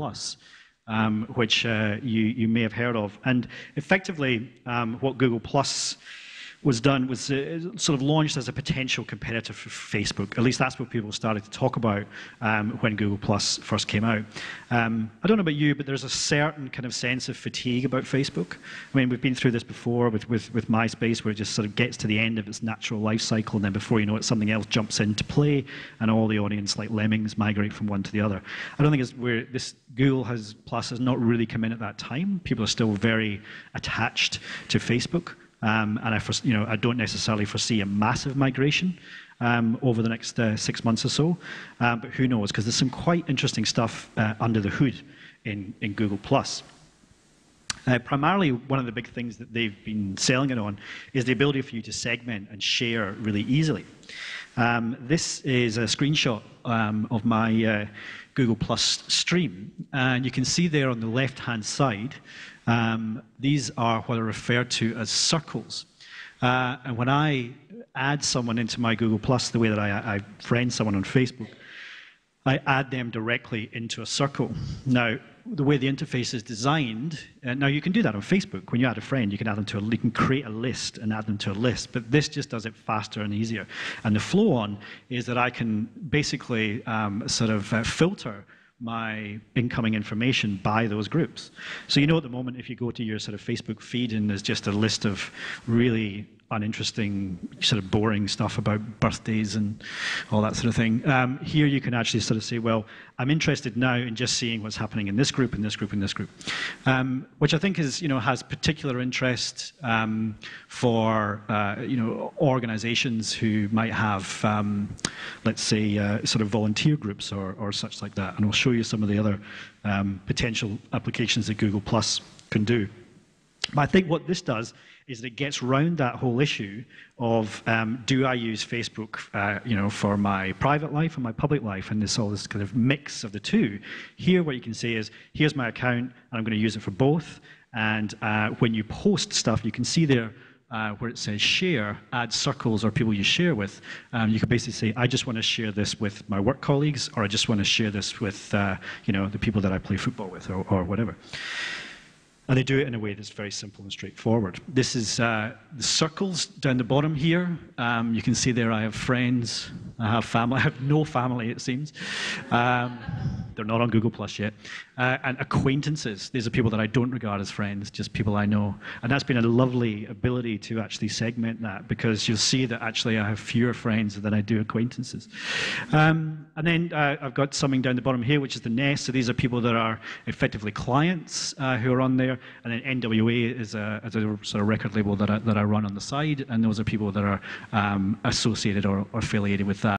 Plus, which you may have heard of. And effectively, what Google Plus was done was sort of launched as a potential competitor for Facebook. At least that's what people started to talk about when Google Plus first came out. I don't know about you, but there's a certain kind of sense of fatigue about Facebook. I mean, we've been through this before with MySpace, where it just sort of gets to the end of its natural life cycle, and then before you know it, something else jumps into play, and all the audience, like lemmings, migrate from one to the other. I don't think it's where this Google Plus has not really come in at that time. People are still very attached to Facebook. And I don't necessarily foresee a massive migration over the next 6 months or so, but who knows? Because there's some quite interesting stuff under the hood in Google+. Primarily, one of the big things that they've been selling it on is the ability for you to segment and share really easily. This is a screenshot of my Google Plus stream, and you can see there on the left-hand side, these are what are referred to as circles. And when I add someone into my Google Plus, the way that I friend someone on Facebook, I add them directly into a circle. Now, the way the interface is designed, now you can do that on Facebook. When you add a friend, you can add them to you can create a list and add them to a list, but this just does it faster and easier. And the flow on is that I can basically filter my incoming information by those groups. So you know at the moment, if you go to your sort of Facebook feed and there's just a list of really uninteresting, sort of boring stuff about birthdays and all that sort of thing. Here you can actually sort of say, well, I'm interested now in just seeing what's happening in this group, in this group, in this group, which I think is, has particular interest for, organizations who might have, let's say, sort of volunteer groups or such like that. And I'll show you some of the other potential applications that Google Plus can do. But I think what this does is that it gets round that whole issue of do I use Facebook, for my private life and my public life, and this kind of mix of the two. Here, what you can say is, here's my account, and I'm going to use it for both. And when you post stuff, you can see there where it says share, add circles or people you share with. You can basically say, I just want to share this with my work colleagues, or I just want to share this with the people that I play football with, or whatever. And they do it in a way that's very simple and straightforward. This is the circles down the bottom here. You can see there I have friends, I have family. I have no family, it seems. They're not on Google Plus yet. And acquaintances. These are people that I don't regard as friends, just people I know. And that's been a lovely ability to actually segment that, because you'll see that actually I have fewer friends than I do acquaintances. And then I've got something down the bottom here, which is the nest. So these are people that are effectively clients who are on there. And then NWA is a sort of record label that I run on the side. And those are people that are associated or affiliated with that.